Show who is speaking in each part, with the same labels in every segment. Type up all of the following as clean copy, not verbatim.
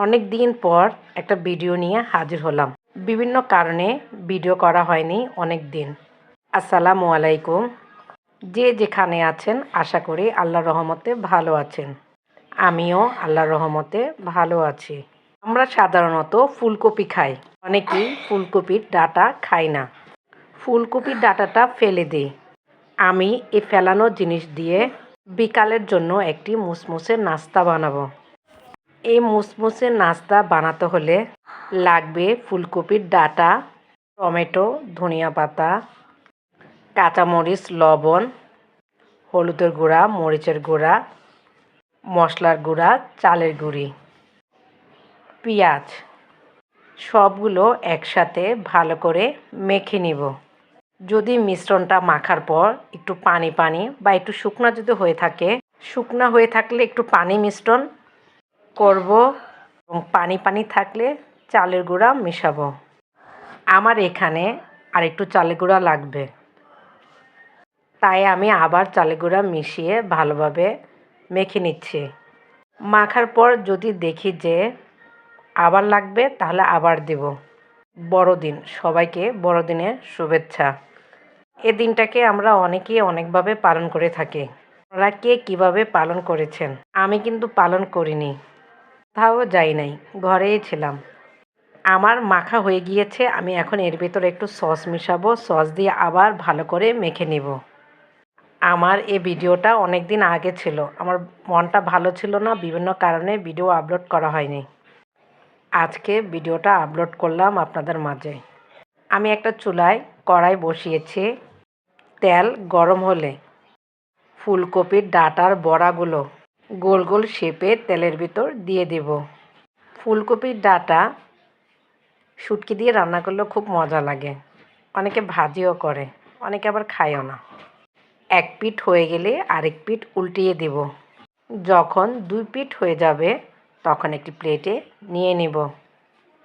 Speaker 1: অনেক দিন পর একটা ভিডিও নিয়ে হাজির হলাম। বিভিন্ন কারণে ভিডিও করা হয়নি অনেক দিন। আসসালামু আলাইকুম। যে যেখানে আছেন আশা করি আল্লাহর রহমতে ভালো আছেন। আমিও আল্লাহর রহমতে ভালো আছি। আমরা সাধারণত ফুলকপি খাই। অনেকেই ফুলকপির ডাঁটা খাই না। ফুলকপির ডাঁটাটা ফেলে দিই। আমি এই ফেলানো জিনিস দিয়ে বিকালের জন্য একটি মুসমুসে নাস্তা বানাবো। এই মুসমুসে নাস্তা বানাতে হলে লাগবে ফুলকপির ডাঁটা, টমেটো, ধনিয়া পাতা, কাঁচামরিচ, লবণ, হলুদের গুঁড়া, মরিচের গুঁড়া, মশলার গুঁড়া, চালের গুঁড়ি, পেঁয়াজ সবগুলো একসাথে ভালো করে মেখে নিব। যদি মিশ্রণটা মাখার পর একটু পানি পানি বা একটু শুকনো যদি হয়ে থাকে, শুকনো হয়ে থাকলে একটু পানি মিশ্রণ করব এবং পানি পানি থাকলে চালের গুঁড়া মেশাবো। আমার এখানে আর একটু চালের গুঁড়া লাগবে, তাই আমি আবার চালের গুঁড়া মিশিয়ে ভালোভাবে মেখে নিচ্ছি। মাখার পর যদি দেখি যে আবার লাগবে তাহলে আবার দেব। বড়দিন, সবাইকে বড়দিনের শুভেচ্ছা। এ দিনটাকে আমরা অনেকেই অনেকভাবে পালন করে থাকি। আপনারা কে কীভাবে পালন করেছেন? আমি কিন্তু পালন করিনি, কোথাও যাই নাই, ঘরেই ছিলাম। আমার মাখা হয়ে গিয়েছে। আমি এখন এর ভিতরে একটু সস মেশাবো। সস দিয়ে আবার ভালো করে মেখে নেব। আমার এই ভিডিওটা অনেক দিন আগে ছিল। আমার মনটা ভালো ছিল না, বিভিন্ন কারণে ভিডিও আপলোড করা হয়নি। আজকে ভিডিওটা আপলোড করলাম আপনাদের মাঝে। আমি একটা চুলায় কড়াই বসিয়েছি। তেল গরম হলে ফুলকপির ডাঁটার বড়াগুলো গোল গোল শেপে তেলের ভিতর দিয়ে দেব। ফুলকপির ডাঁটা শুটকি দিয়ে রান্না করলেও খুব মজা লাগে। অনেকে ভাজিও করে, অনেকে আবার খায়ও না। এক পিঠ হয়ে গেলে আরেক পিঠ উল্টিয়ে দেব। যখন দুই পিঠ হয়ে যাবে তখন একটি প্লেটে নিয়ে নিব।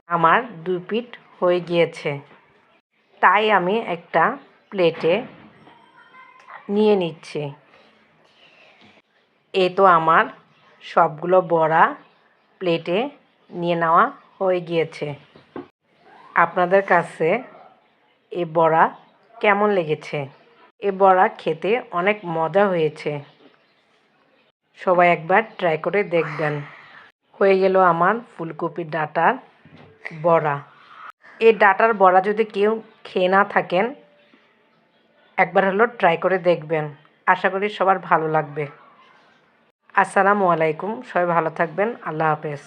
Speaker 1: আমার দুই পিঠ হয়ে গিয়েছে, তাই আমি একটা প্লেটে নিয়ে নিচ্ছি। এই তো আমার সবগুলো বড়া প্লেটে নিয়ে নেওয়া হয়ে গিয়েছে। আপনাদের কাছে এই বড়া কেমন লেগেছে? এই বড়া খেতে অনেক মজা হয়েছে। সবাই একবার ট্রাই করে দেখবেন। হয়ে গেল আমার ফুলকপির ডাঁটার বড়া। এই ডাঁটার বড়া যদি কেউ খেয়ে না থাকেন, একবার হলো ট্রাই করে দেখবেন। আশা করি সবার ভালো লাগবে। আসসালামু আলাইকুম। সবাই ভালো থাকবেন। আল্লাহ হাফেজ।